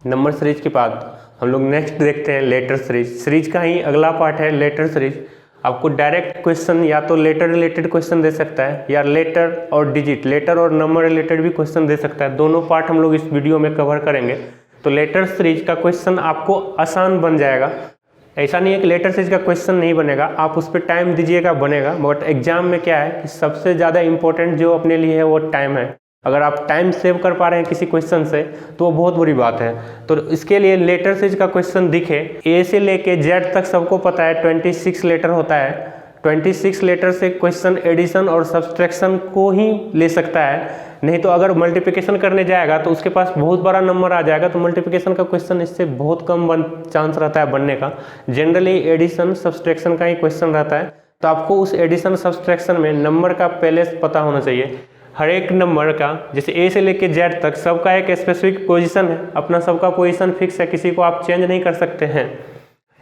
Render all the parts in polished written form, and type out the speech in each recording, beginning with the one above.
Number series के बाद हम लोग नेक्स्ट देखते हैं लेटर सीरीज। सीरीज का ही अगला पार्ट है लेटर सीरीज। आपको डायरेक्ट क्वेश्चन या तो लेटर रिलेटेड क्वेश्चन दे सकता है या लेटर और डिजिट, लेटर और नंबर रिलेटेड भी क्वेश्चन दे सकता है। दोनों पार्ट हम लोग इस वीडियो में कवर करेंगे। तो लेटर सीरीज का क्वेश्चन आपको आसान बन जाएगा। ऐसा नहीं है कि लेटर सीरीज का क्वेश्चन नहीं बनेगा, आप उस पर टाइम दीजिएगा बनेगा। बट एग्जाम में क्या है कि सबसे ज़्यादा इंपॉर्टेंट जो अपने लिए है वो टाइम है। अगर आप टाइम सेव कर पा रहे हैं किसी क्वेश्चन से तो वो बहुत बुरी बात है। तो इसके लिए लेटर सीरीज का क्वेश्चन दिखे, ए से लेके जेड तक सबको पता है 26 लेटर होता है। 26 लेटर से क्वेश्चन एडिशन और सब्सट्रैक्शन को ही ले सकता है, नहीं तो अगर मल्टीप्लिकेशन करने जाएगा तो उसके पास बहुत बड़ा नंबर आ जाएगा। तो मल्टीप्लिकेशन का क्वेश्चन इससे बहुत कम चांस रहता है बनने का। जनरली एडिशन सब्सट्रैक्शन का ही क्वेश्चन रहता है। तो आपको उस एडिशन सब्सट्रैक्शन में नंबर का पहले पता होना चाहिए। हर एक नंबर का जैसे ए से लेके जेड तक सबका एक स्पेसिफिक पोजीशन है, अपना सबका पोजीशन फिक्स है, किसी को आप चेंज नहीं कर सकते हैं।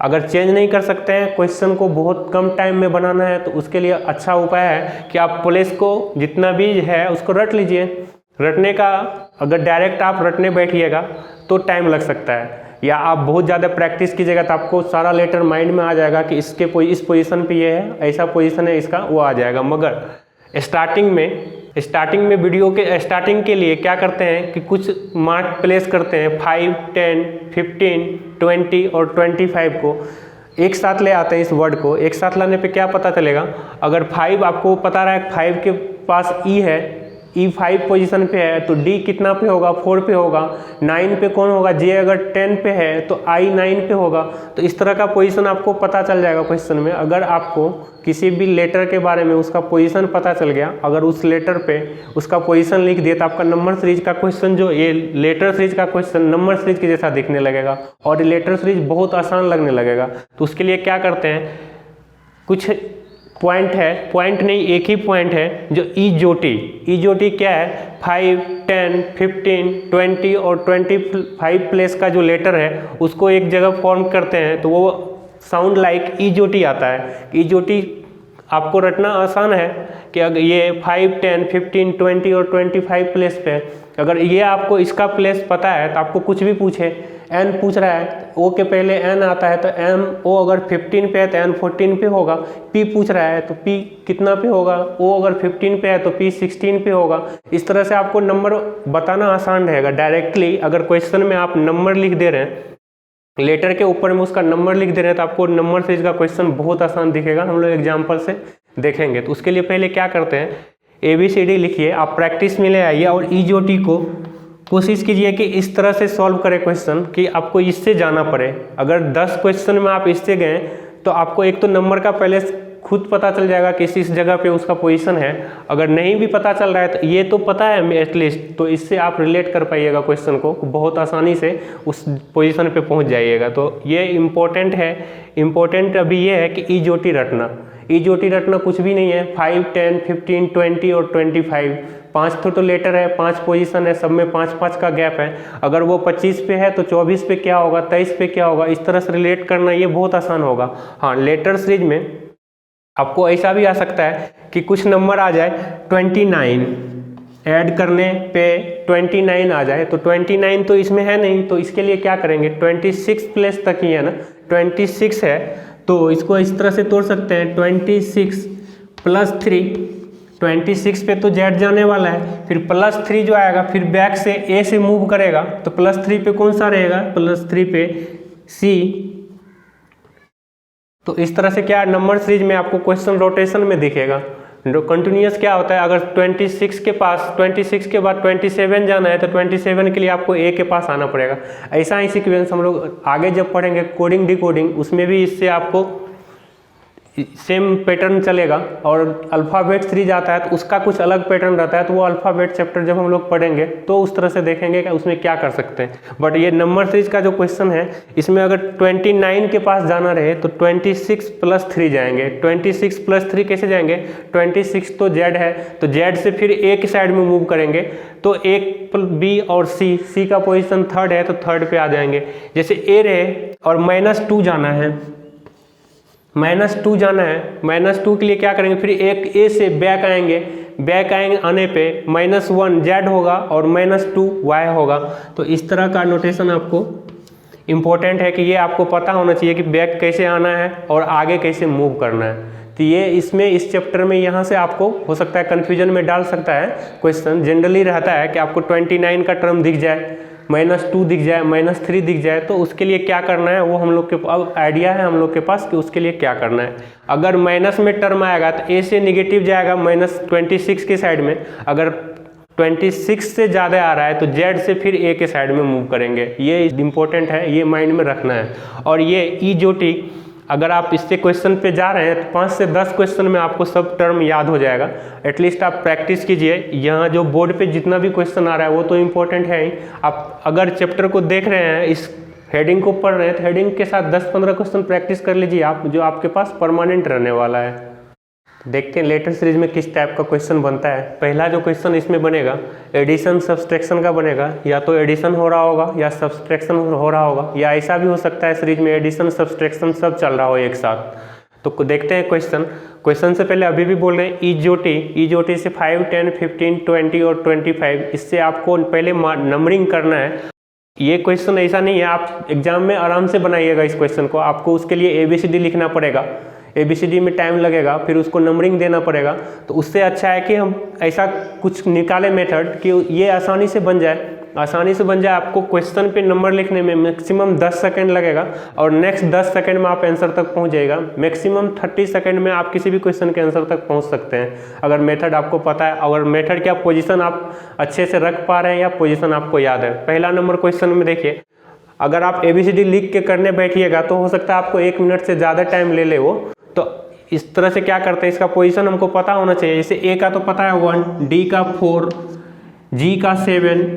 अगर चेंज नहीं कर सकते हैं, क्वेश्चन को बहुत कम टाइम में बनाना है, तो उसके लिए अच्छा उपाय है कि आप प्लेस को जितना भी है उसको रट लीजिए। रटने का अगर डायरेक्ट आप रटने बैठिएगा तो टाइम लग सकता है, या आप बहुत ज़्यादा प्रैक्टिस कीजिएगा तो आपको सारा लेटर माइंड में आ जाएगा कि इसके इस पोजीशन पे ये है, ऐसा पोजीशन है इसका, वो आ जाएगा। मगर स्टार्टिंग में वीडियो के स्टार्टिंग के लिए क्या करते हैं कि कुछ मार्क प्लेस करते हैं, 5, 10, 15, 20 और 25 को एक साथ ले आते हैं। इस वर्ड को एक साथ लाने पे क्या पता चलेगा, अगर 5 आपको पता रहा है 5 के पास ई है, ई 5 पोजीशन पे है, तो डी कितना पे होगा, 4 पे होगा। 9 पे कौन होगा, जे अगर 10 पे है तो आई 9 पे होगा। तो इस तरह का पोजीशन आपको पता चल जाएगा क्वेश्चन में। अगर आपको किसी भी लेटर के बारे में उसका पोजीशन पता चल गया, अगर उस लेटर पे उसका पोजीशन लिख दिए, तो आपका नंबर सीरीज का क्वेश्चन जो ये लेटर सीरीज का क्वेश्चन नंबर सीरीज के जैसा दिखने लगेगा और लेटर सीरीज बहुत आसान लगने लगेगा। तो उसके लिए क्या करते हैं, कुछ पॉइंट है, पॉइंट नहीं एक ही पॉइंट है जो ईजोटी क्या है, 5, 10, 15, 20 और 25 प्लेस का जो लेटर है उसको एक जगह फॉर्म करते हैं, तो वो साउंड लाइक ईजोटी आता है। ईजोटी आपको रटना आसान है कि अगर ये 5, 10, 15, 20 और 25 प्लेस पे, अगर ये आपको इसका प्लेस पता है तो आपको कुछ भी पूछे, एन पूछ रहा है, ओ के पहले एन आता है तो एम ओ अगर 15 पे है तो एन 14 पे होगा। पी पूछ रहा है तो पी कितना पे होगा, ओ अगर 15 पे है तो पी 16 पे होगा। इस तरह से आपको नंबर बताना आसान रहेगा। डायरेक्टली अगर क्वेश्चन में आप नंबर लिख दे रहे हैं, लेटर के ऊपर में उसका नंबर लिख दे रहे हैं, तो आपको नंबर सीरीज का क्वेश्चन बहुत आसान दिखेगा। हम लोग एग्जाम्पल से देखेंगे। तो उसके लिए पहले क्या करते हैं, ABCD लिखिए, आप प्रैक्टिस में ले आइए और ईजोटी को कोशिश कीजिए कि इस तरह से सॉल्व करें क्वेश्चन कि आपको इससे जाना पड़े। अगर 10 क्वेश्चन में आप इससे गए तो आपको एक तो नंबर का पहले खुद पता चल जाएगा कि इस जगह पे उसका पोजीशन है। अगर नहीं भी पता चल रहा है तो ये तो पता है एटलीस्ट, तो इससे आप रिलेट कर पाइएगा क्वेश्चन को, बहुत आसानी से उस पोजीशन पे पहुंच जाइएगा। तो ये इम्पोर्टेंट है। इम्पोर्टेंट अभी ये है कि ईजोटी रटना कुछ भी नहीं है। 5, 10, 15, 20 और 25 5 तो लेटर है, 5 पोजीशन है, सब में 5-5 का गैप है। अगर वो 25 पे है तो 24 पे क्या होगा, 23 पे क्या होगा, इस तरह से रिलेट करना ये बहुत आसान होगा। हाँ, लेटर सीरीज में आपको ऐसा भी आ सकता है कि कुछ नंबर आ जाए 29, ऐड करने पे 29 आ जाए, तो 29 तो इसमें है नहीं, तो इसके लिए क्या करेंगे, 26 प्लेस तक ही है ना, 26 है तो इसको इस तरह से तोड़ सकते हैं, 26 प्लस 3, 26 पे तो जेड जाने वाला है, फिर प्लस 3 जो आएगा, फिर बैक से ए से मूव करेगा तो प्लस 3 पे कौन सा रहेगा, प्लस 3 पे सी। तो इस तरह से क्या नंबर सीरीज में आपको क्वेश्चन रोटेशन में दिखेगा। कंटिन्यूस क्या होता है, अगर 26 के पास 26 के बाद 27 जाना है तो 27 के लिए आपको ए के पास आना पड़ेगा। ऐसा ही सीक्वेंस हम लोग आगे जब पढ़ेंगे कोडिंग डिकोडिंग, उसमें भी इससे आपको सेम पैटर्न चलेगा। और अल्फ़ाबेट सीरीज आता है तो उसका कुछ अलग पैटर्न रहता है, तो वो अल्फ़ाबेट चैप्टर जब हम लोग पढ़ेंगे तो उस तरह से देखेंगे कि उसमें क्या कर सकते हैं। बट ये नंबर सीरीज का जो क्वेश्चन है, इसमें अगर 29 के पास जाना रहे तो 26 प्लस 3 जाएंगे। 26 प्लस 3 कैसे जाएंगे, 26 तो जेड है, तो जेड से फिर ए की साइड में मूव करेंगे, तो एक बी और सी का पोजिशन 3rd है तो 3rd पे आ जाएंगे। जैसे ए रहे और -2 जाना है, -2 जाना है, -2 के लिए क्या करेंगे, फिर एक ए से बैक आएंगे, बैक आने पे -1 z होगा और -2 y होगा। तो इस तरह का नोटेशन आपको इम्पोर्टेंट है कि ये आपको पता होना चाहिए कि बैक कैसे आना है और आगे कैसे मूव करना है। तो ये इसमें इस चैप्टर में यहाँ से आपको हो सकता है कन्फ्यूजन में डाल सकता है क्वेश्चन। जनरली रहता है कि आपको 29 का टर्म दिख जाए, -2 दिख जाए, -3 दिख जाए, तो उसके लिए क्या करना है वो हम लोग के अब आइडिया है हम लोग के पास कि उसके लिए क्या करना है। अगर माइनस में टर्म आएगा तो ए से निगेटिव जाएगा -26 के साइड में, अगर 26 से ज़्यादा आ रहा है तो जेड से फिर ए के साइड में मूव करेंगे। ये इम्पोर्टेंट है, ये माइंड में रखना है। और ये ई जो टी अगर आप इससे क्वेश्चन पे जा रहे हैं तो 5 से 10 क्वेश्चन में आपको सब टर्म याद हो जाएगा। एटलीस्ट आप प्रैक्टिस कीजिए। यहाँ जो बोर्ड पे जितना भी क्वेश्चन आ रहा है वो तो इम्पोर्टेंट है ही। आप अगर चैप्टर को देख रहे हैं, इस हेडिंग को पढ़ रहे हैं, तो हेडिंग के साथ 10-15 क्वेश्चन प्रैक्टिस कर लीजिए आप, जो आपके पास परमानेंट रहने वाला है। देखते हैं लेटर सीरीज में किस टाइप का क्वेश्चन बनता है। पहला जो क्वेश्चन इसमें बनेगा एडिशन सब्सट्रैक्शन का बनेगा। या तो एडिशन हो रहा होगा या सब्सट्रैक्शन हो रहा होगा, या ऐसा भी हो सकता है सीरीज में एडिशन सब्सट्रैक्शन सब चल रहा हो एक साथ। तो देखते हैं क्वेश्चन से पहले अभी भी बोल रहे हैं ई जो टी से 5, 10, 15, 20 और 25, इससे आपको पहले नंबरिंग करना है। ये क्वेश्चन ऐसा नहीं है, आप एग्जाम में आराम से बनाइएगा इस क्वेश्चन को। आपको उसके लिए ABCD लिखना पड़ेगा, ABCD में टाइम लगेगा, फिर उसको नंबरिंग देना पड़ेगा। तो उससे अच्छा है कि हम ऐसा कुछ निकालें मेथड कि ये आसानी से बन जाए। आपको क्वेश्चन पे नंबर लिखने में मैक्सिमम 10 सेकंड लगेगा और नेक्स्ट 10 सेकंड में आप आंसर तक पहुंच जाएगा। मैक्सिमम 30 सेकंड में आप किसी भी क्वेश्चन के आंसर तक पहुंच सकते हैं, अगर मेथड आपको पता है। अगर मेथड क्या पोजीशन आप अच्छे से रख पा रहे हैं या पोजीशन आपको याद है। पहला नंबर क्वेश्चन में देखिए, अगर आप ABCD लिख के करने बैठिएगा तो हो सकता है आपको 1 मिनट से ज़्यादा टाइम ले ले वो। तो इस तरह से क्या करते हैं, इसका पोजीशन हमको पता होना चाहिए। जैसे A का तो पता है 1, D का 4, G का 7,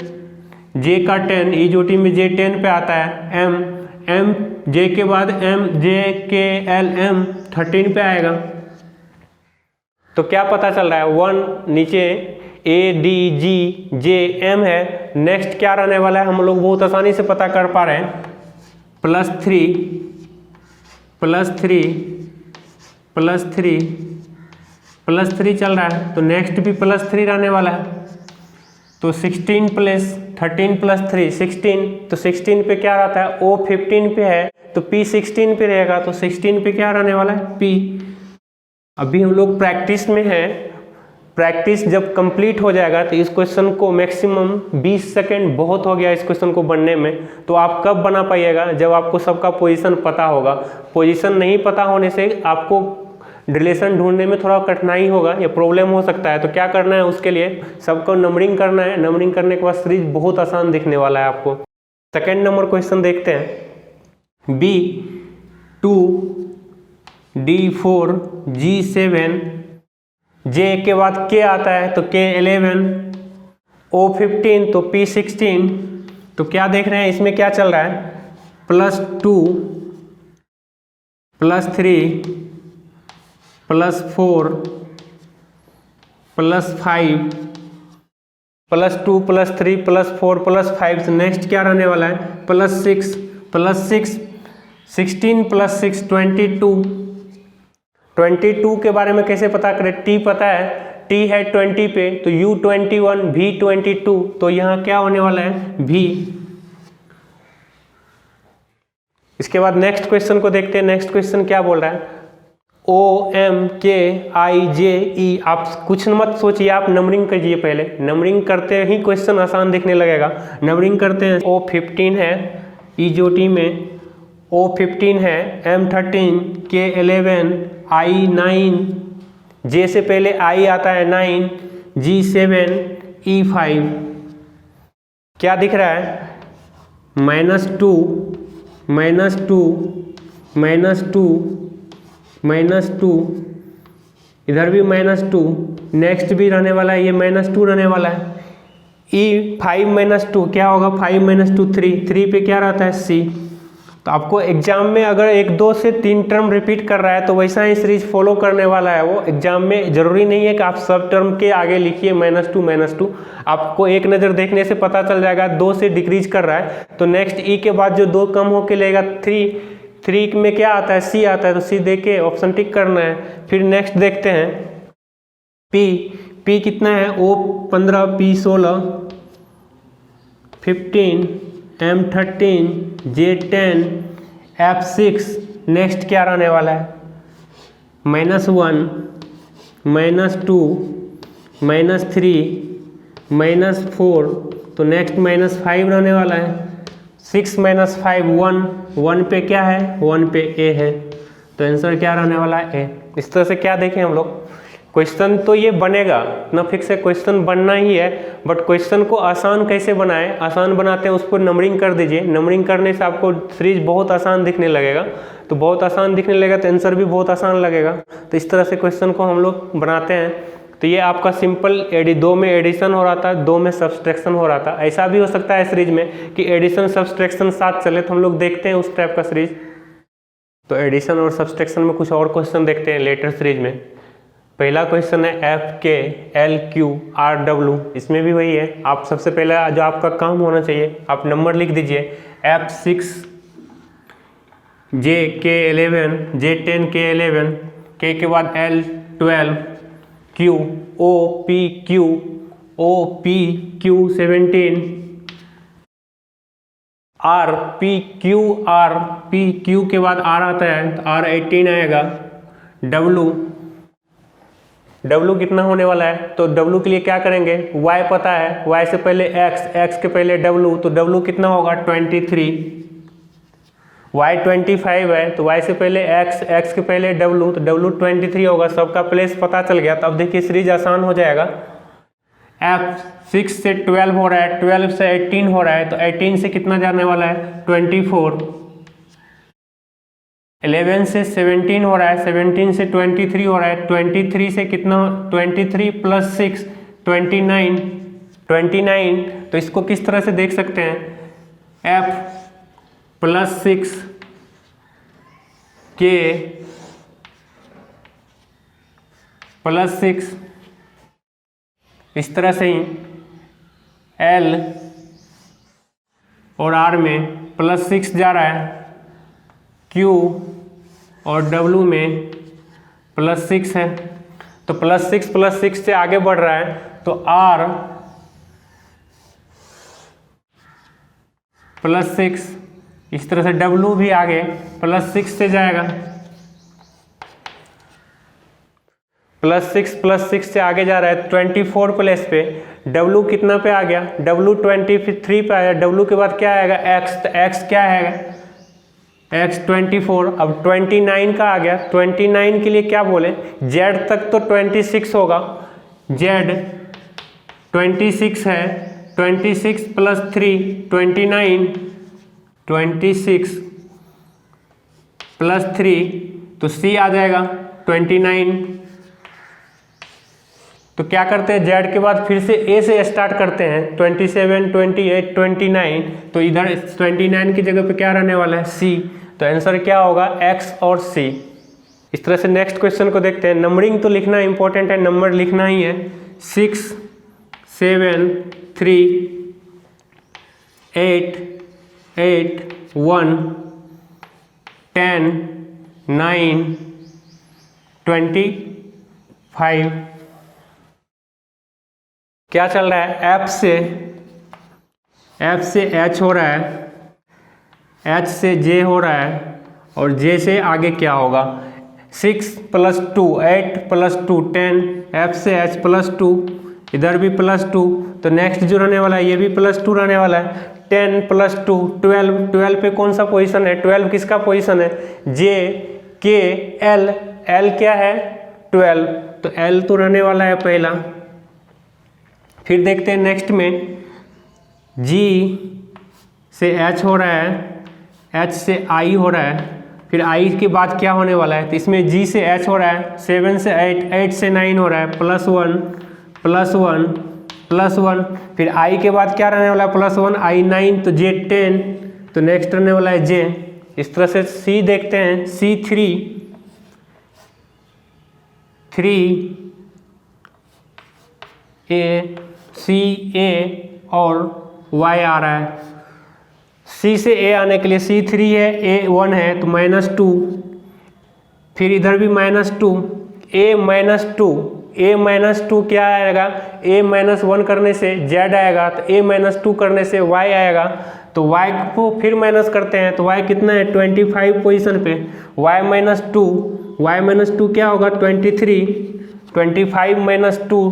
J का 10, ई जो टी में J 10 पे आता है, M J के बाद M J K L M 13 पे आएगा। तो क्या पता चल रहा है, 1 नीचे A D G J M है। नेक्स्ट क्या रहने वाला है हम लोग बहुत आसानी से पता कर पा रहे हैं, +3 चल रहा है, तो नेक्स्ट भी +3 रहने वाला है। तो 16 + 13 + 3 16, तो 16 पे क्या रहता है, O 15 पे है तो P 16 पे रहेगा। तो 16 पे क्या रहने वाला है, P। अभी हम लोग प्रैक्टिस में है, प्रैक्टिस जब कंप्लीट हो जाएगा तो इस क्वेश्चन को मैक्सिमम 20 सेकेंड बहुत हो गया इस क्वेश्चन को बनने में। तो आप कब बना पाइएगा, जब आपको सबका पोजीशन पता होगा। पोजीशन नहीं पता होने से आपको रिलेशन ढूंढने में थोड़ा कठिनाई होगा या प्रॉब्लम हो सकता है। तो क्या करना है, उसके लिए सबको नंबरिंग करना है। नंबरिंग करने के बाद सीरीज बहुत आसान दिखने वाला है आपको। सेकेंड नंबर क्वेश्चन देखते हैं, B2 D4 G7 J के बाद K आता है तो K 11 O 15 तो P 16। तो क्या देख रहे हैं इसमें क्या चल रहा है, +2 +3 +4 +5 +2 +3 +4 +5 से नेक्स्ट क्या रहने वाला है, +6 16 + 6 22 के बारे में कैसे पता करें, T पता है, T है 20 पे तो U 21 V 22, तो यहाँ क्या होने वाला है, V। इसके बाद नेक्स्ट क्वेश्चन को देखते हैं। नेक्स्ट क्वेश्चन क्या बोल रहा है, O M K I J E। आप कुछ मत सोचिए, आप नंबरिंग कीजिए पहले। नंबरिंग करते ही क्वेश्चन आसान दिखने लगेगा। नंबरिंग करते हैं, O 15 है ई जो टी में, O 15 है, M 13 K 11 I 9 J से पहले I आता है 9 G 7 E 5। क्या दिख रहा है, -2 इधर भी -2, नेक्स्ट भी रहने वाला है, ये -2 रहने वाला है। E 5 - 2 क्या होगा, 5 - 2 3 पे क्या रहता है, C। तो आपको एग्जाम में अगर 1 2 से 3 टर्म रिपीट कर रहा है तो वैसा ही सीरीज फॉलो करने वाला है वो। एग्जाम में जरूरी नहीं है कि आप सब टर्म के आगे लिखिए -2 आपको एक नज़र देखने से पता चल जाएगा 2 से डिक्रीज कर रहा है तो नेक्स्ट E के बाद जो 2 कम होके लेगा 3 में क्या आता है, C आता है, तो C देख के ऑप्शन टिक करना है। फिर नेक्स्ट देखते हैं P P कितना है, O 15, P 16, 15, M 13, J 10, F 6। Next क्या रहने वाला है, -1, -2, -3, -4, तो नेक्स्ट -5 रहने वाला है। 6 - 5 1, 1 पे क्या है, 1 पे A है, तो आंसर क्या रहने वाला है, A। इस तरह से क्या देखें हम लोग, क्वेश्चन तो ये बनेगा, इतना फिक्स है, क्वेश्चन बनना ही है, बट क्वेश्चन को आसान कैसे बनाएं, आसान बनाते हैं उसको नंबरिंग कर दीजिए। नंबरिंग करने से आपको सीरीज बहुत आसान दिखने लगेगा, तो बहुत आसान दिखने लगेगा तो आंसर भी बहुत आसान लगेगा। तो इस तरह से क्वेश्चन को हम लोग बनाते हैं। तो ये आपका सिंपल 2 में एडिशन हो रहा था, 2 में सब्सट्रैक्शन हो रहा था। ऐसा भी हो सकता है सीरीज में कि एडिशन सब्सट्रैक्शन साथ चले, तो हम लोग देखते हैं उस टाइप का सीरीज। तो एडिशन और सब्सट्रैक्शन में कुछ और क्वेश्चन देखते हैं लेटर सीरीज में। पहला क्वेश्चन है FK LQ RW, इसमें भी वही है। आप सबसे पहले जो आपका काम होना चाहिए, आप नंबर लिख दीजिए F6 JK11 J10 K11, K के बाद L12 Q OPQ OPQ 17 RPQ के बाद R आता है तो R 18 आएगा। W कितना होने वाला है, तो W के लिए क्या करेंगे, Y पता है, Y से पहले X के पहले W, तो W कितना होगा 23। Y 25 है तो Y से पहले X के पहले W, तो W 23 होगा। सबका प्लेस पता चल गया। तो अब देखिए सीरीज आसान हो जाएगा। F6 से 12 हो रहा है, 12 से 18 हो रहा है, तो 18 से कितना जाने वाला है 24। 11 से 17 हो रहा है, 17 से 23 हो रहा है, 23 से कितना, 23 + 6 29। तो इसको किस तरह से देख सकते हैं, F + 6 K + 6, इस तरह से ही L और R में +6 जा रहा है, Q और W में +6 है, तो +6 से आगे बढ़ रहा है, तो R +6, इस तरह से W भी आगे +6 से जाएगा, +6 से आगे जा रहा है 24 प्लेस पे। W कितना पे आ गया, W 23 पे आया। W के बाद क्या आएगा, X, तो X क्या आएगा, X 24। अब 29 का आ गया, 29 के लिए क्या बोले, Z तक तो 26 होगा, Z 26 है, 26 + 3 29, 26 + 3, तो C आ जाएगा 29। तो क्या करते हैं, Z के बाद फिर से A से स्टार्ट करते हैं, 27 28 29, तो इधर 29 की जगह पे क्या रहने वाला है, C। तो आंसर क्या होगा, X और C। इस तरह से नेक्स्ट क्वेश्चन को देखते हैं। नंबरिंग तो लिखना इंपॉर्टेंट है, नंबर लिखना ही है। 6 7 3 8 8 1 10 9 25। क्या चल रहा है, F से H हो रहा है, H से J हो रहा है, और J से आगे क्या होगा, 6 + 2 8 + 2 10, F से H +2, इधर भी +2, तो नेक्स्ट जो रहने वाला है ये भी +2 रहने वाला है। 10 + 2 12, 12 पे कौन सा पोजीशन है, 12 किसका पोजीशन है, J K L, L क्या है 12, तो L तो रहने वाला है पहला। फिर देखते हैं नेक्स्ट में, G से H हो रहा है, H से I हो रहा है, फिर I के बाद क्या होने वाला है, तो इसमें G से H हो रहा है, 7 से 8 8 से 9 हो रहा है, +1 +1 +1, फिर I के बाद क्या रहने वाला है, +1 I 9, तो J 10, तो नेक्स्ट रहने वाला है J। इस तरह से C देखते हैं, C 3 A C A और Y आ रहा है। C से A आने के लिए C 3 है, A 1 है, तो -2, फिर इधर भी -2, A -2, a माइनस 2 क्या आएगा, a माइनस 1 करने से z आएगा, तो a माइनस 2 करने से y आएगा, तो y को फिर माइनस करते हैं तो y कितना है 25 पोजीशन पे, y माइनस 2 क्या होगा 23, 25 माइनस 2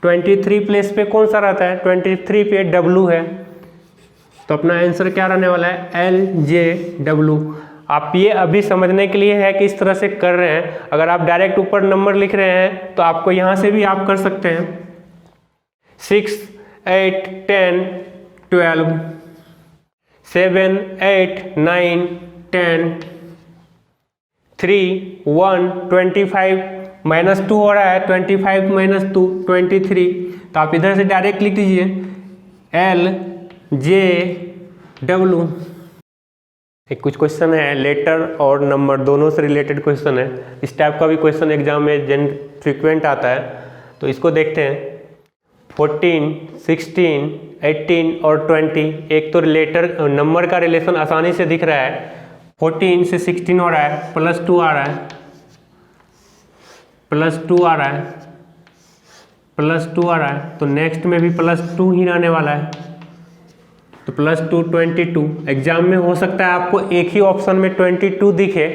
23 प्लेस पे कौन सा रहता है 23 पे w है, तो अपना आंसर क्या रहने वाला है LJW। आप ये अभी समझने के लिए है कि इस तरह से कर रहे हैं, अगर आप डायरेक्ट ऊपर नंबर लिख रहे हैं तो आपको यहाँ से भी आप कर सकते हैं 6 8 10 12 7 8 9 10 3 1 25 माइनस 2 हो रहा है, 25 माइनस 2 23, तो आप इधर से डायरेक्ट लिख दीजिए LJW। एक कुछ क्वेश्चन है लेटर और नंबर दोनों से रिलेटेड क्वेश्चन है, इस टाइप का भी क्वेश्चन एग्जाम में फ्रिक्वेंट आता है, तो इसको देखते हैं 14 16 18 और 20। एक तो लेटर नंबर का रिलेशन आसानी से दिख रहा है, 14 से 16 हो रहा है, +2 आ रहा है, +2 आ रहा है, +2 आ रहा है, तो नेक्स्ट में भी +2 ही आने वाला है, तो +2 22। एग्जाम में हो सकता है आपको एक ही ऑप्शन में 22 दिखे,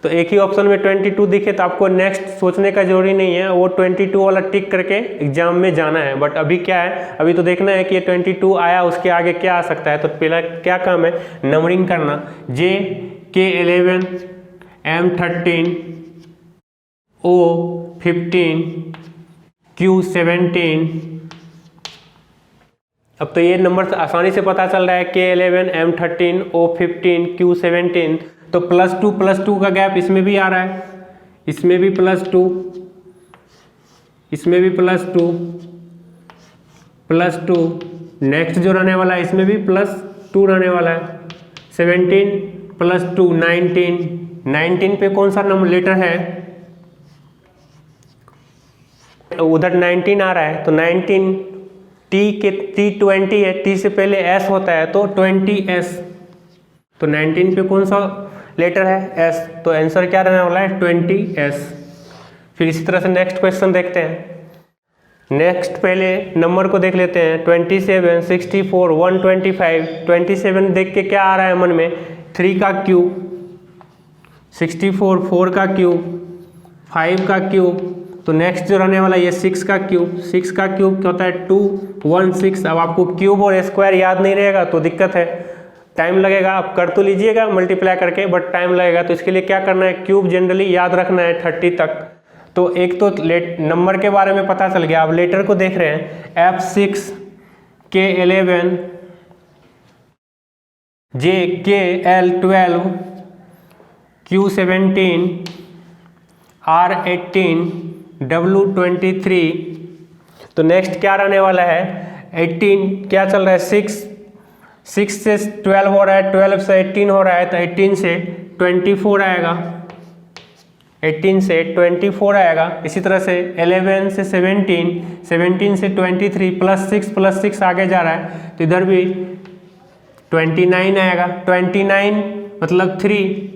तो एक ही ऑप्शन में 22 दिखे तो आपको नेक्स्ट सोचने का जरूरी नहीं है, वो 22 वाला टिक करके एग्जाम में जाना है। बट अभी क्या है, अभी तो देखना है कि ये 22 आया उसके आगे क्या आ सकता है, तो पहला क्या काम है नंबरिंग करना, JK11 M13 O15 Q17। अब तो ये नंबर आसानी से पता चल रहा है K11 M13 O15 Q17, तो +2 का गैप इसमें भी आ रहा है, इसमें भी +2, इसमें भी +2, नेक्स्ट जो रहने वाला है इसमें भी +2 रहने वाला है, 17 +2 19 पे कौन सा नंबर लेटर है, उधर 19 आ रहा है, तो 19 T 20 है, T से पहले S होता है तो 20S, तो 19 पे कौन सा लेटर है S, तो आंसर क्या रहने वाला है 20S। फिर इसी तरह से नेक्स्ट क्वेश्चन देखते हैं। नेक्स्ट पहले नंबर को देख लेते हैं 27 64 125। 27 देख के क्या आ रहा है मन में 3 का क्यूब, 64 4 का क्यूब, 5 का क्यूब, तो नेक्स्ट जो रहने वाला ये 6 का क्यूब। 6 का क्यूब क्या होता है 216। अब आपको क्यूब और स्क्वायर याद नहीं रहेगा तो दिक्कत है, टाइम लगेगा, आप कर तो लीजिएगा मल्टीप्लाई करके बट टाइम लगेगा, तो इसके लिए क्या करना है क्यूब जनरली याद रखना है 30 तक। तो एक तो नंबर के बारे में पता चल गया, अब लेटर को देख रहे हैं F6 K11 JKL12 Q17 R18 W23। तो नेक्स्ट क्या रहने वाला है 18, क्या चल रहा है 6 से 12 हो रहा है, 12 से 18 हो रहा है, तो 18 से 24 आएगा, 18 से 24 आएगा। इसी तरह से 11 से 17, 17 से 23 +6 +6 आगे जा रहा है, तो इधर भी 29 आएगा। 29 मतलब 3,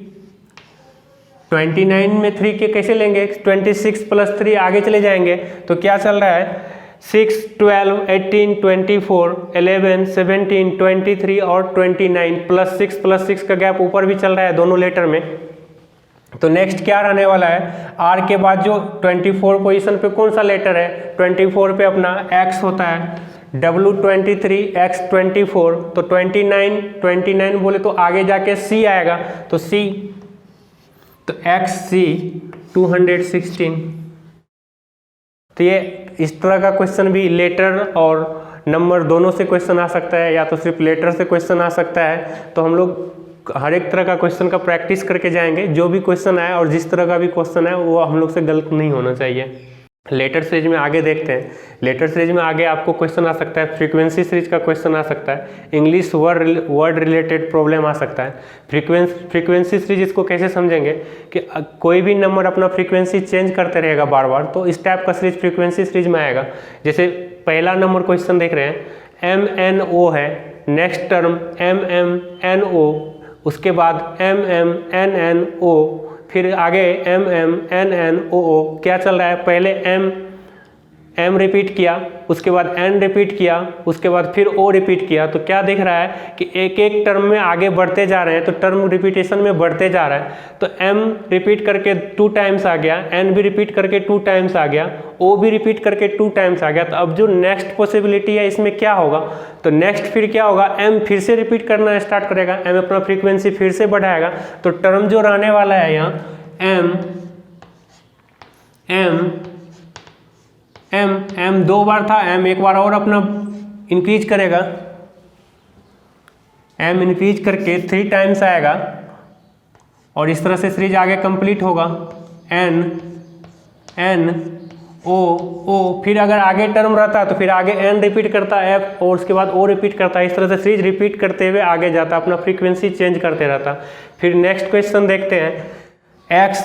29 में 3 के कैसे लेंगे 26 + 3 आगे चले जाएंगे, तो क्या चल रहा है 6 12 18 24 11 17 23 और 29 +6 का गैप ऊपर भी चल रहा है दोनों लेटर में। तो नेक्स्ट क्या रहने वाला है R के बाद जो 24 पोजीशन पे कौन सा लेटर है 24 पे अपना X होता है, W23 X 24, तो 29 बोले तो आगे जाके C आएगा, तो C, तो XC 216। तो ये इस तरह का क्वेश्चन भी लेटर और नंबर दोनों से क्वेश्चन आ सकता है, या तो सिर्फ लेटर से क्वेश्चन आ सकता है। तो हम लोग हर एक तरह का क्वेश्चन का प्रैक्टिस करके जाएंगे, जो भी क्वेश्चन आए और जिस तरह का भी क्वेश्चन है वो हम लोग से गलत नहीं होना चाहिए। लेटर सीरीज में आगे देखते हैं। लेटर सीरीज में आगे आपको क्वेश्चन आ सकता है, फ्रीक्वेंसी सीरीज का क्वेश्चन आ सकता है, इंग्लिश वर्ड रिलेटेड प्रॉब्लम आ सकता है। फ्रीक्वेंसी सीरीज इसको कैसे समझेंगे कि कोई भी नंबर अपना फ्रीक्वेंसी चेंज करते रहेगा बार बार, तो इस टाइप का सीरीज फ्रीक्वेंसी सीरीज में आएगा। जैसे पहला नंबर क्वेश्चन देख रहे हैं MNO है, नेक्स्ट टर्म MMNO, उसके बाद MMNNO, फिर आगे M M N N O O, क्या चल रहा है, पहले एम रिपीट किया, उसके बाद एन रिपीट किया, उसके बाद फिर ओ रिपीट किया। तो क्या दिख रहा है कि एक एक टर्म में आगे बढ़ते जा रहे हैं, तो टर्म रिपीटेशन में बढ़ते जा रहा है। तो एम रिपीट करके 2 टाइम्स आ गया, एन भी रिपीट करके 2 टाइम्स आ गया, ओ भी रिपीट करके 2 टाइम्स आ गया। तो अब जो नेक्स्ट पॉसिबिलिटी है इसमें क्या होगा, तो नेक्स्ट फिर क्या होगा, एम फिर से रिपीट करना स्टार्ट करेगा, एम अपना फ्रीक्वेंसी फिर से बढ़ाएगा। तो टर्म जो रहने वाला है यहाँ एम 2 बार था, एम एक बार और अपना इंक्रीज करेगा, एम इंक्रीज करके 3 टाइम्स आएगा और इस तरह से सीरीज आगे कंप्लीट होगा। एन ओ, फिर अगर आगे टर्म रहता है तो फिर आगे एन रिपीट करता है एफ और उसके बाद ओ रिपीट करता है। इस तरह से सीरीज रिपीट करते हुए आगे जाता, अपना फ्रीक्वेंसी चेंज करते रहता। फिर नेक्स्ट क्वेश्चन देखते हैं, x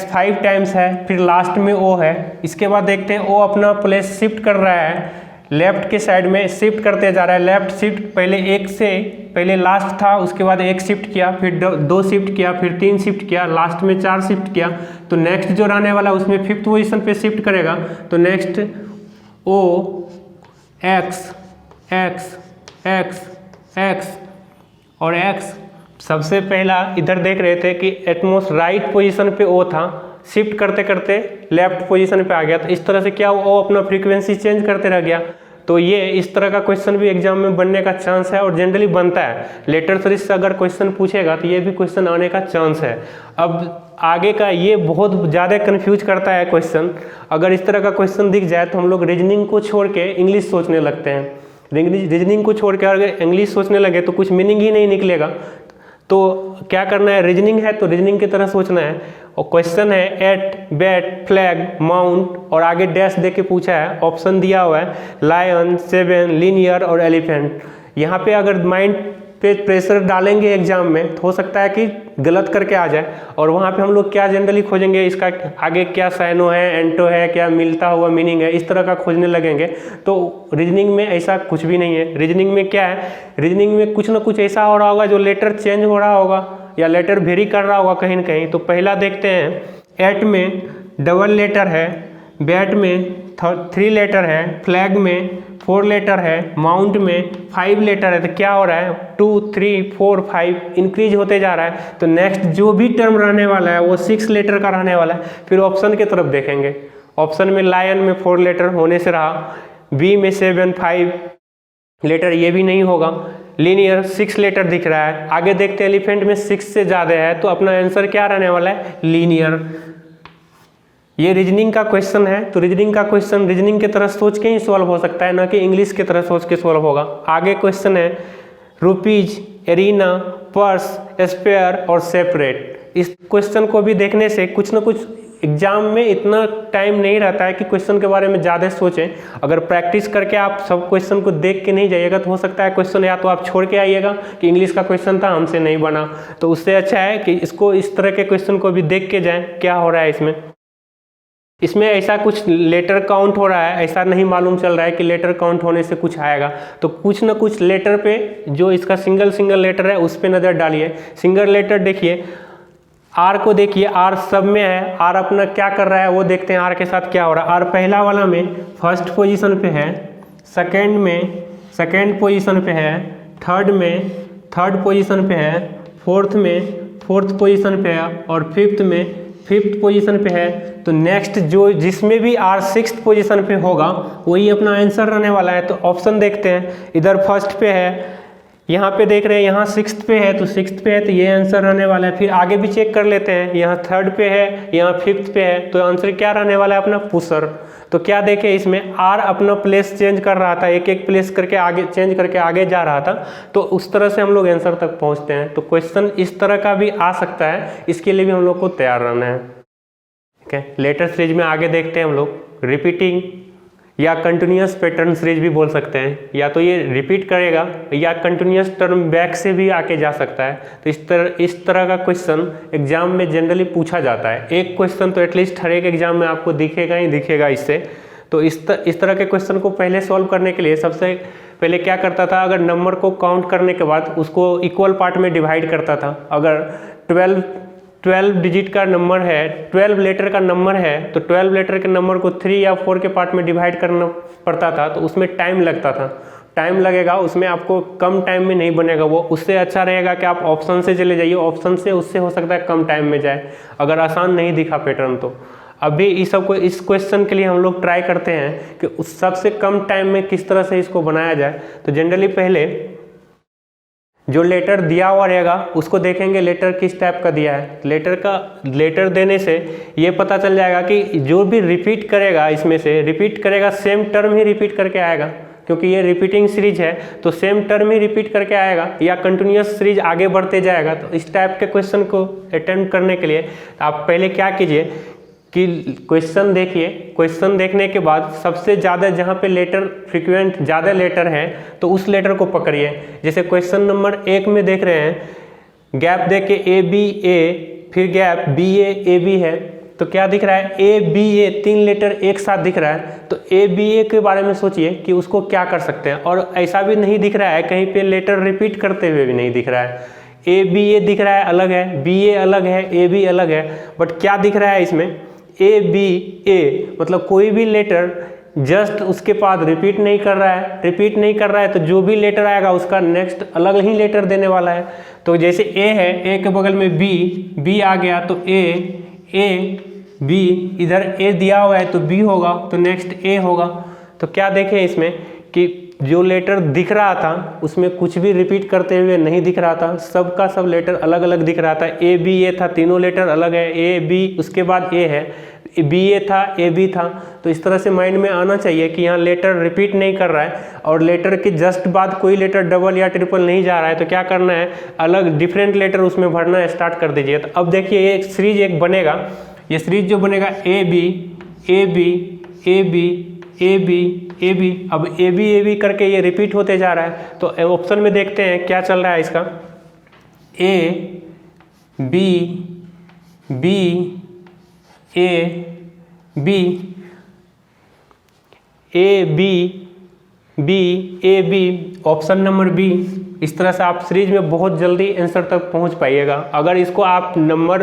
5 टाइम्स है, फिर लास्ट में o है। इसके बाद देखते हैं o अपना प्लेस शिफ्ट कर रहा है, लेफ्ट के साइड में शिफ्ट करते जा रहा है। लेफ्ट शिफ्ट पहले 1 से पहले लास्ट था, उसके बाद 1 शिफ्ट किया, फिर 2 शिफ्ट किया, फिर 3 शिफ्ट किया, लास्ट में 4 शिफ्ट किया। तो नेक्स्ट जो रहने वाला उसमें 5th पोजीशन पे शिफ्ट करेगा। तो नेक्स्ट o x और x सबसे पहला इधर देख रहे थे कि एटमोस्ट राइट पोजीशन पे ओ था, शिफ्ट करते करते लेफ्ट पोजीशन पे आ गया। तो इस तरह से क्या वो अपना फ्रीक्वेंसी चेंज करते रह गया। तो ये इस तरह का क्वेश्चन भी एग्जाम में बनने का चांस है और जनरली बनता है। लेटर सीरीज से अगर क्वेश्चन पूछेगा तो ये भी क्वेश्चन आने का चांस है। अब आगे का ये बहुत ज़्यादा कन्फ्यूज करता है क्वेश्चन। अगर इस तरह का क्वेश्चन दिख जाए तो हम लोग रीजनिंग को छोड़ के इंग्लिश सोचने लगते हैं। रीजनिंग को छोड़ के अगर इंग्लिश सोचने लगे तो कुछ मीनिंग ही नहीं निकलेगा। तो क्या करना है, रीजनिंग है तो रीजनिंग की तरह सोचना है। और क्वेश्चन है एट, बैट, फ्लैग, माउंट और आगे डैश दे के पूछा है, ऑप्शन दिया हुआ है लायन, 7, लीनियर और एलिफेंट। यहाँ पे अगर माइंड पे प्रेशर डालेंगे एग्जाम में तो हो सकता है कि गलत करके आ जाए। और वहाँ पे हम लोग क्या जनरली खोजेंगे, इसका आगे क्या साइनो है, एंटो है, क्या मिलता हुआ मीनिंग है, इस तरह का खोजने लगेंगे। तो रीजनिंग में ऐसा कुछ भी नहीं है। रीजनिंग में क्या है, रीजनिंग में कुछ ना कुछ ऐसा हो रहा होगा जो लेटर चेंज हो रहा होगा या लेटर वेरी कर रहा होगा कहीं ना कहीं। तो पहला देखते हैं, एट में डबल लेटर है, बैट में 3 लेटर है, फ्लैग में 4 लेटर है, माउंट में 5 लेटर है। तो क्या हो रहा है, 2, 3, 4, 5 इंक्रीज होते जा रहा है। तो नेक्स्ट जो भी टर्म रहने वाला है वो 6 लेटर का रहने वाला है। फिर ऑप्शन की तरफ देखेंगे, ऑप्शन में लायन में 4 लेटर होने से रहा, बी में 7, 5 लेटर ये भी नहीं होगा, लीनियर 6 लेटर दिख रहा है। आगे देखते हैं एलिफेंट में 6 से ज़्यादा है, तो अपना आंसर क्या रहने वाला है, लीनियर। ये रीजनिंग का क्वेश्चन है, तो रीजनिंग का क्वेश्चन रीजनिंग की तरह सोच के ही सॉल्व हो सकता है, ना कि इंग्लिश की तरह सोच के सॉल्व होगा। आगे क्वेश्चन है रुपीज, एरिना, पर्स, स्पेयर और सेपरेट। इस क्वेश्चन को भी देखने से कुछ ना कुछ एग्जाम में इतना टाइम नहीं रहता है कि क्वेश्चन के बारे में ज़्यादा सोचें। अगर प्रैक्टिस करके आप सब क्वेश्चन को देख के नहीं जाइएगा तो हो सकता है क्वेश्चन या तो आप छोड़ के आइएगा कि इंग्लिश का क्वेश्चन था हमसे नहीं बना। तो उससे अच्छा है कि इसको इस तरह के क्वेश्चन को भी देख के जाएं क्या हो रहा है इसमें ऐसा कुछ लेटर काउंट हो रहा है, ऐसा नहीं मालूम चल रहा है कि लेटर काउंट होने से कुछ आएगा। तो कुछ ना कुछ लेटर पे जो इसका सिंगल लेटर है उस पर नज़र डालिए। सिंगल लेटर देखिए, आर को देखिए, आर सब में है, आर अपना क्या कर रहा है वो देखते हैं आर के साथ क्या हो रहा है। आर पहला वाला में फर्स्ट पोजीशन पे है, सेकंड में सेकंड पोजीशन पे है, थर्ड में थर्ड पोजीशन पे है, फोर्थ में फोर्थ पोजीशन पे है और फिफ्थ में फिफ्थ पोजीशन पे है। तो नेक्स्ट जो जिसमें भी आर 6th पोजीशन पे होगा वही अपना आंसर रहने वाला है। तो ऑप्शन देखते हैं, इधर फर्स्ट पे है, यहाँ पे देख रहे हैं यहाँ 6th पे है, तो 6th पे है तो ये आंसर रहने वाला है। फिर आगे भी चेक कर लेते हैं, यहाँ 3rd पे है, यहाँ 5th पे है, तो आंसर क्या रहने वाला है अपना पुशर। तो क्या देखें इसमें आर अपना प्लेस चेंज कर रहा था, एक एक प्लेस करके आगे चेंज करके आगे जा रहा था। तो उस तरह से हम लोग आंसर तक पहुँचते हैं। तो क्वेश्चन इस तरह का भी आ सकता है, इसके लिए भी हम लोग को तैयार रहना है। ठीक है, लेटर सीरीज में आगे देखते हैं हम लोग रिपीटिंग या कंटिन्यूस पैटर्न सीरीज भी बोल सकते हैं। या तो ये रिपीट करेगा या कंटिन्यूस टर्म बैक से भी आके जा सकता है। तो इस तरह का क्वेश्चन एग्जाम में जनरली पूछा जाता है। एक क्वेश्चन तो एटलीस्ट हर एक एग्जाम में आपको दिखेगा ही दिखेगा इससे। तो इस तरह के क्वेश्चन को पहले सॉल्व करने के लिए सबसे पहले क्या करता था, अगर नंबर को काउंट करने के बाद उसको इक्वल पार्ट में डिवाइड करता था। अगर 12 12 डिजिट का नंबर है, 12 लेटर का नंबर है, तो 12 लेटर के नंबर को 3 या 4 के पार्ट में डिवाइड करना पड़ता था, तो उसमें टाइम लगता था, टाइम लगेगा, उसमें आपको कम टाइम में नहीं बनेगा वो। उससे अच्छा रहेगा कि आप ऑप्शन से चले जाइए, ऑप्शन से उससे हो सकता है कम टाइम में जाए, अगर आसान नहीं दिखा पैटर्न तो। अभी इस क्वेश्चन के लिए हम लोग ट्राई करते हैं कि उस सबसे कम टाइम में किस तरह से इसको बनाया जाए। तो जनरली पहले जो लेटर दिया हुआ रहेगा उसको देखेंगे लेटर किस टाइप का दिया है। लेटर देने से ये पता चल जाएगा कि जो भी रिपीट करेगा इसमें से रिपीट करेगा सेम टर्म ही रिपीट करके आएगा, क्योंकि ये रिपीटिंग सीरीज है तो सेम टर्म ही रिपीट करके आएगा, या कंटिन्यूस सीरीज आगे बढ़ते जाएगा। तो इस टाइप के क्वेश्चन को अटेम्प्ट करने के लिए आप पहले क्या कीजिए कि क्वेश्चन देखिए, क्वेश्चन देखने के बाद सबसे ज़्यादा जहाँ पे लेटर फ्रिक्वेंट ज़्यादा लेटर है तो उस लेटर को पकड़िए। जैसे क्वेश्चन नंबर 1 में देख रहे हैं गैप दे के ABA फिर गैप BAAB है, तो क्या दिख रहा है ABA 3 लेटर एक साथ दिख रहा है। तो ABA के बारे में सोचिए कि उसको क्या कर सकते हैं, और ऐसा भी नहीं दिख रहा है कहीं पे लेटर रिपीट करते हुए भी नहीं दिख रहा है। ABA दिख रहा है अलग है, BA अलग है, AB अलग है, बट क्या दिख रहा है इसमें ABA, मतलब कोई भी लेटर जस्ट उसके बाद रिपीट नहीं कर रहा है, तो जो भी लेटर आएगा उसका नेक्स्ट अलग ही लेटर देने वाला है। तो जैसे A है, A के बगल में B आ गया तो A B, इधर A दिया हुआ है तो B होगा, तो नेक्स्ट A होगा। तो क्या देखें इसमें कि जो लेटर दिख रहा था उसमें कुछ भी रिपीट करते हुए नहीं दिख रहा था, सबका सब लेटर अलग अलग दिख रहा था। ABA था, तीनों लेटर अलग है, AB उसके बाद A है, BA था, AB था। तो इस तरह से माइंड में आना चाहिए कि यहाँ लेटर रिपीट नहीं कर रहा है और लेटर के जस्ट बाद कोई लेटर डबल या ट्रिपल नहीं जा रहा है, तो क्या करना है अलग डिफरेंट लेटर उसमें भरना स्टार्ट कर दीजिए। तो अब देखिए ये सीरीज एक बनेगा, ये सीरीज जो बनेगा AB, अब AB करके ये रिपीट होते जा रहा है। तो ऑप्शन में देखते हैं क्या चल रहा है इसका, AB, ऑप्शन नंबर B। इस तरह से आप सीरीज में बहुत जल्दी आंसर तक पहुंच पाइएगा। अगर इसको आप नंबर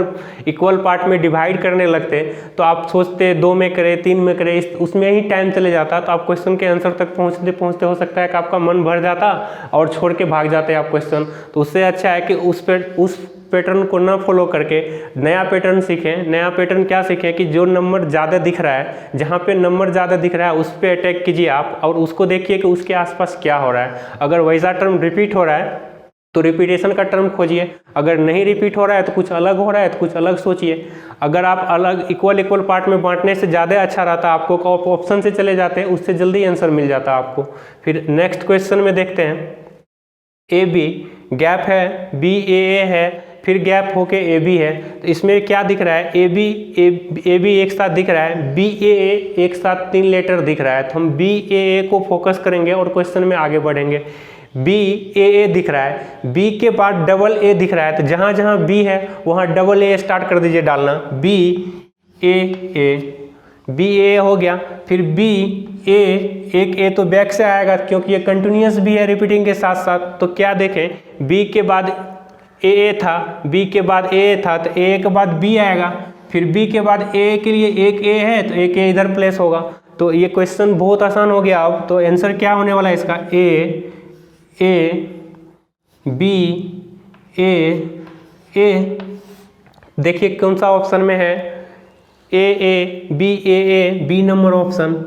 इक्वल पार्ट में डिवाइड करने लगते तो आप सोचते 2 में करें, 3 में करें, उसमें ही टाइम चले जाता, तो आप क्वेश्चन के आंसर तक पहुंचते पहुंचते हो सकता है कि आपका मन भर जाता और छोड़ के भाग जाते आप क्वेश्चन। तो उससे अच्छा है कि उस पैटर्न को ना फॉलो करके नया पैटर्न सीखें। नया पैटर्न क्या सीखें कि जो नंबर ज़्यादा दिख रहा है, जहाँ पे नंबर ज़्यादा दिख रहा है उस पर अटैक कीजिए आप, और उसको देखिए कि उसके आसपास क्या हो रहा है। अगर वैसा टर्म रिपीट हो रहा है तो रिपीटेशन का टर्म खोजिए, अगर नहीं रिपीट हो रहा है तो कुछ अलग हो रहा है तो कुछ अलग सोचिए। अगर आप अलग इक्वल पार्ट में बांटने से ज़्यादा अच्छा रहता आपको, ऑप्शन से चले जाते हैं, उससे जल्दी आंसर मिल जाता आपको। फिर नेक्स्ट क्वेश्चन में देखते हैं, AB गैप है, BAA है, फिर गैप होके AB है। तो इसमें क्या दिख रहा है, AB एक साथ दिख रहा है, BAA एक साथ 3 लेटर दिख रहा है। तो हम BAA को फोकस करेंगे और क्वेश्चन में आगे बढ़ेंगे। BAA दिख रहा है, B के बाद डबल A दिख रहा है, तो जहाँ जहाँ B है वहाँ डबल A स्टार्ट कर दीजिए डालना, BAA हो गया। फिर BA, एक A तो बैक से आएगा क्योंकि ये कंटिन्यूस भी है रिपीटिंग के साथ साथ। तो क्या देखें, B के बाद AA था, B के बाद AA था, तो AA के बाद B आएगा, फिर B के बाद AA के लिए एक A है तो एक A इधर प्लेस होगा। तो ये क्वेश्चन बहुत आसान हो गया। अब तो आंसर क्या होने वाला है इसका, A देखिए कौन सा ऑप्शन में है, BAA, B नंबर ऑप्शन।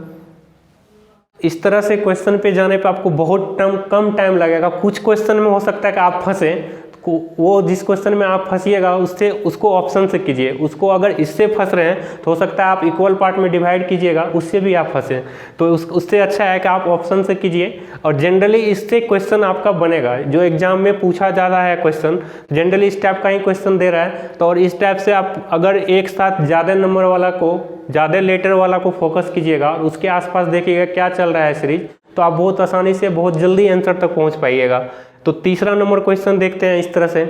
इस तरह से क्वेश्चन पे जाने पे आपको बहुत कम टाइम लगेगा। कुछ क्वेश्चन में हो सकता है कि आप फंसे, वो जिस क्वेश्चन में आप फंसिएगा उसको ऑप्शन से कीजिए। उसको अगर इससे फंस रहे हैं तो हो सकता है आप इक्वल पार्ट में डिवाइड कीजिएगा, उससे भी आप फंसे। तो उससे अच्छा है कि आप ऑप्शन से कीजिए, और जनरली इससे क्वेश्चन आपका बनेगा। जो एग्जाम में पूछा जा रहा है क्वेश्चन, जनरली इस टाइप का ही क्वेश्चन दे रहा है। तो और इस टाइप से आप अगर एक साथ ज़्यादा नंबर वाला को, ज़्यादा लेटर वाला को फोकस कीजिएगा और उसके आसपास देखिएगा क्या चल रहा है सीरीज, तो आप बहुत आसानी से बहुत जल्दी आंसर तक पहुँच पाइएगा। तो तीसरा नंबर क्वेश्चन देखते हैं इस तरह से।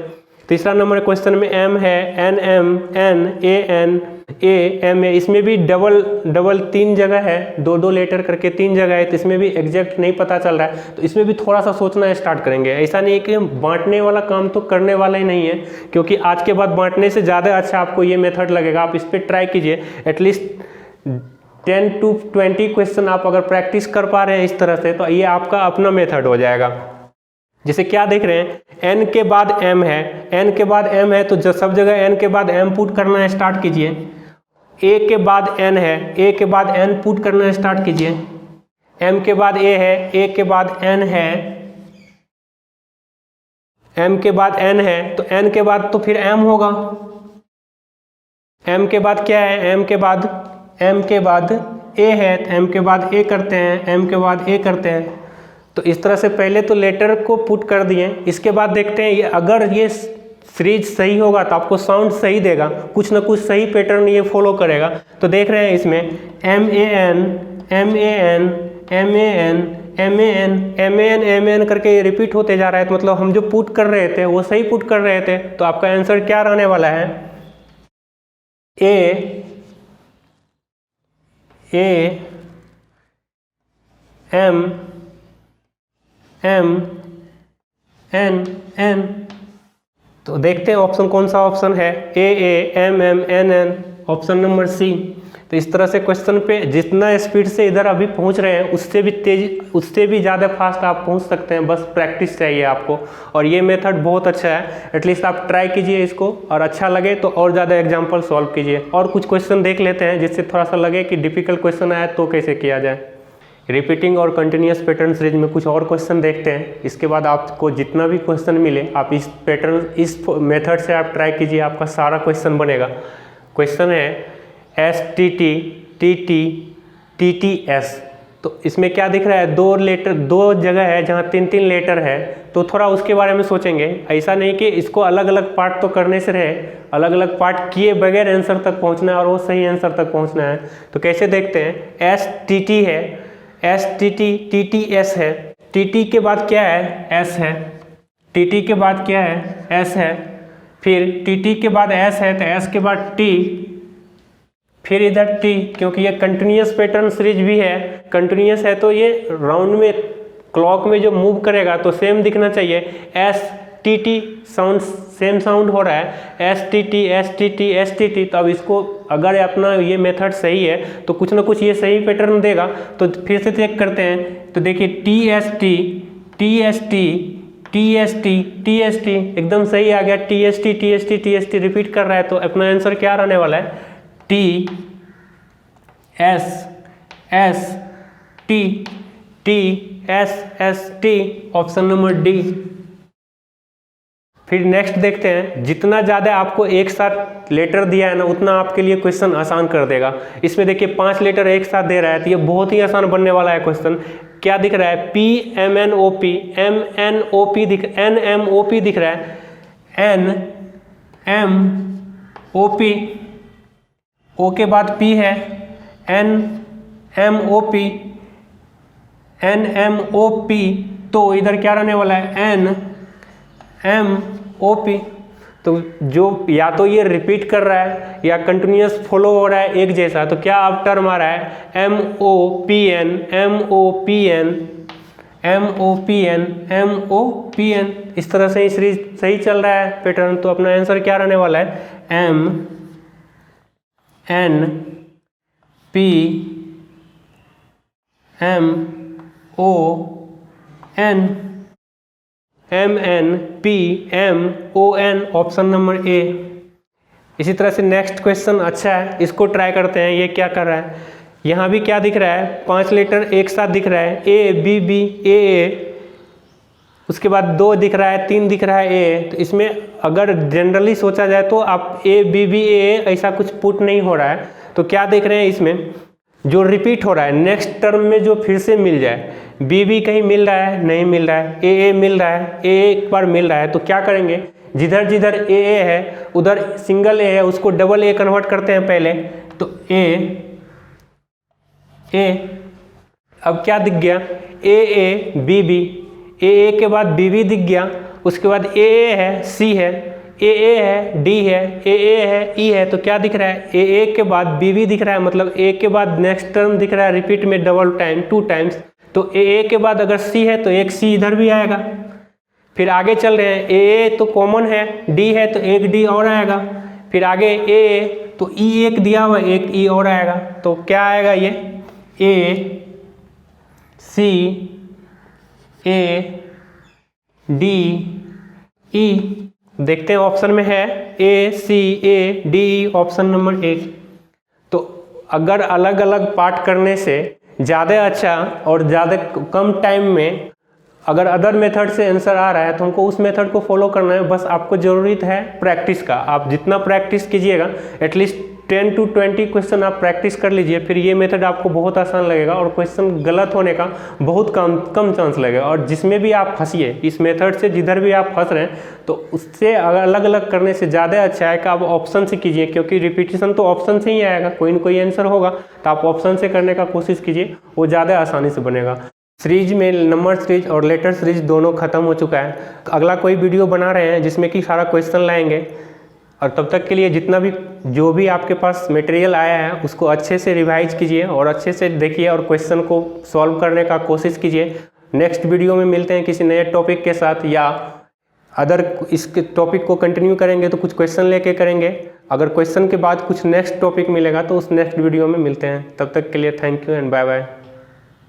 तीसरा नंबर क्वेश्चन में M है, NM, N, AN, A M A, इसमें भी डबल 3 जगह है, 2 लेटर करके 3 जगह है, तो इसमें भी एग्जैक्ट नहीं पता चल रहा है, तो इसमें भी थोड़ा सा सोचना स्टार्ट करेंगे। ऐसा नहीं है कि बांटने वाला काम तो करने वाला ही नहीं है, क्योंकि आज के बाद बांटने से ज़्यादा अच्छा आपको ये मेथड लगेगा। आप इस पर ट्राई कीजिए, एटलीस्ट 10 to 20 क्वेश्चन आप अगर प्रैक्टिस कर पा रहे हैं इस तरह से, तो ये आपका अपना मेथड हो जाएगा। जैसे क्या देख रहे हैं, n के बाद m है, n के बाद m है, तो जो सब जगह n के बाद m पुट करना स्टार्ट कीजिए। a के बाद n है, a के बाद n पुट करना स्टार्ट कीजिए। m के बाद a है, a के बाद n है, m के बाद n है, तो n के बाद तो फिर m होगा। m के बाद क्या है, m के बाद a है, तो m के बाद a करते हैं, m के बाद a करते हैं। तो इस तरह से पहले तो लेटर को पुट कर दिए, इसके बाद देखते हैं ये अगर ये सीरीज सही होगा तो आपको साउंड सही देगा, कुछ ना कुछ सही पैटर्न ये फॉलो करेगा। तो देख रहे हैं इसमें MAN MAN MAN MAN MAN MAN करके ये रिपीट होते जा रहा है, तो मतलब हम जो पुट कर रहे थे वो सही पुट कर रहे थे। तो आपका आंसर क्या रहने वाला है, A M M N N। तो देखते हैं ऑप्शन कौन सा ऑप्शन है, A M M N N, option number C. तो इस तरह से क्वेश्चन पे जितना स्पीड से इधर अभी पहुंच रहे हैं उससे भी तेज, उससे भी ज़्यादा फास्ट आप पहुंच सकते हैं, बस प्रैक्टिस चाहिए आपको। और ये मेथड बहुत अच्छा है, एटलीस्ट आप ट्राई कीजिए इसको, और अच्छा लगे तो और ज़्यादा एग्जाम्पल सॉल्व कीजिए। और कुछ क्वेश्चन देख लेते हैं जिससे थोड़ा सा लगे कि डिफिकल्ट क्वेश्चन आया तो कैसे किया जाए। रिपीटिंग और कंटिन्यूस पैटर्न सीरीज में कुछ और क्वेश्चन देखते हैं, इसके बाद आपको जितना भी क्वेश्चन मिले आप इस पैटर्न, इस मेथड से आप ट्राई कीजिए, आपका सारा क्वेश्चन बनेगा। क्वेश्चन है STT TT TTS। तो इसमें क्या दिख रहा है, 2 लेटर, 2 जगह है जहाँ 3 लेटर है, तो थोड़ा उसके बारे में सोचेंगे। ऐसा नहीं कि इसको अलग अलग पार्ट तो करने से रहे, अलग अलग पार्ट किए बगैर आंसर तक पहुँचना है और वो सही आंसर तक पहुँचना है। तो कैसे देखते हैं, STT है, STT TTS है, TT के बाद क्या है, S है, TT के बाद क्या है, S है, फिर TT के बाद S है, तो S के बाद T, फिर इधर T, क्योंकि ये कंटिन्यूस पैटर्न सीरीज भी है, कंटिन्यूस है तो ये राउंड में क्लॉक में जो मूव करेगा तो सेम दिखना चाहिए। STT साउंड सेम साउंड हो रहा है, STT STT STT। तो अब इसको अगर अपना ये मेथड सही है तो कुछ ना कुछ ये सही पैटर्न देगा। तो फिर से चेक करते हैं, तो देखिए TST TST TST TST एकदम सही आ गया, TST TST TST रिपीट कर रहा है। तो अपना आंसर क्या रहने वाला है, T S S T T S S T, option number D. फिर नेक्स्ट देखते हैं, जितना ज़्यादा आपको एक साथ लेटर दिया है ना उतना आपके लिए क्वेश्चन आसान कर देगा। इसमें देखिए 5 लेटर एक साथ दे रहा है, तो ये बहुत ही आसान बनने वाला है क्वेश्चन। क्या दिख रहा है, PMNOP MNOP दिख, NMOP दिख रहा है, NMOP, O के बाद P है, NMOP NMOP। तो इधर क्या रहने वाला है, NMOP। तो जो या तो ये रिपीट कर रहा है या कंटिन्यूस फॉलो हो रहा है एक जैसा, तो क्या आप टर्म आ रहा है, MOPN MOPN MOPN MOPN। इस तरह से सीरीज सही चल रहा है पैटर्न। तो अपना आंसर क्या रहने वाला है, MNPMON, ऑप्शन नंबर ए। इसी तरह से नेक्स्ट क्वेश्चन अच्छा है, इसको ट्राई करते हैं। ये क्या कर रहा है, यहाँ भी क्या दिख रहा है, 5 लेटर एक साथ दिख रहा है, ABB AA, उसके बाद 2 दिख रहा है, 3 दिख रहा है A। तो इसमें अगर जनरली सोचा जाए तो आप ABB AA ऐसा कुछ पुट नहीं हो रहा है। तो क्या देख रहे हैं, इसमें जो रिपीट हो रहा है नेक्स्ट टर्म में जो फिर से मिल जाए, BB कहीं मिल रहा है, नहीं मिल रहा है, AA मिल रहा है, AA एक बार मिल रहा है। तो क्या करेंगे, जिधर जिधर AA है उधर सिंगल A है, उसको डबल A कन्वर्ट करते हैं पहले। तो A अब क्या दिख गया, AA BB, AA के बाद BB दिख गया, उसके बाद AA है, C है, ए है, डी है, ए है, ई है, तो क्या दिख रहा है, ए के बाद बी दिख रहा है, मतलब ए के बाद नेक्स्ट टर्म दिख रहा है रिपीट में डबल टाइम 2 टाइम्स। तो ए के बाद अगर सी है तो एक सी इधर भी आएगा। फिर आगे चल रहे हैं, ए तो कॉमन है, डी है तो एक डी और आएगा। फिर आगे ए तो ई एक दिया हुआ, एक ई और आएगा। तो क्या आएगा ये, ए सी ए डी ई। देखते हैं ऑप्शन में है A C A D E, option number 1। तो अगर अलग अलग पार्ट करने से ज़्यादा अच्छा और ज़्यादा कम टाइम में अगर अदर मेथड से आंसर आ रहा है तो हमको उस मेथड को फॉलो करना है। बस आपको ज़रूरत है प्रैक्टिस का। आप जितना प्रैक्टिस कीजिएगा, एटलीस्ट 10 to 20 क्वेश्चन आप प्रैक्टिस कर लीजिए, फिर ये मेथड आपको बहुत आसान लगेगा और क्वेश्चन गलत होने का बहुत कम चांस लगेगा। और जिसमें भी आप फंसिए इस मेथड से, जिधर भी आप फंस रहे हैं, तो उससे अगर अलग अलग करने से ज़्यादा अच्छा है कि आप ऑप्शन से कीजिए, क्योंकि रिपीटिशन तो ऑप्शन से ही आएगा, कोई ना कोई आंसर होगा। तो आप ऑप्शन से करने का कोशिश कीजिए, वो ज़्यादा आसानी से बनेगा। सीरीज में नंबर सीरीज और लेटर सीरीज दोनों खत्म हो चुका है। अगला कोई वीडियो बना रहे हैं जिसमें कि सारा क्वेश्चन लाएंगे। और तब तक के लिए जितना भी जो भी आपके पास मटेरियल आया है उसको अच्छे से रिवाइज कीजिए और अच्छे से देखिए और क्वेश्चन को सॉल्व करने का कोशिश कीजिए। नेक्स्ट वीडियो में मिलते हैं किसी नए टॉपिक के साथ, या अदर इसके टॉपिक को कंटिन्यू करेंगे तो कुछ क्वेश्चन लेके करेंगे। अगर क्वेश्चन के बाद कुछ नेक्स्ट टॉपिक मिलेगा तो उस नेक्स्ट वीडियो में मिलते हैं। तब तक के लिए thank you and bye bye.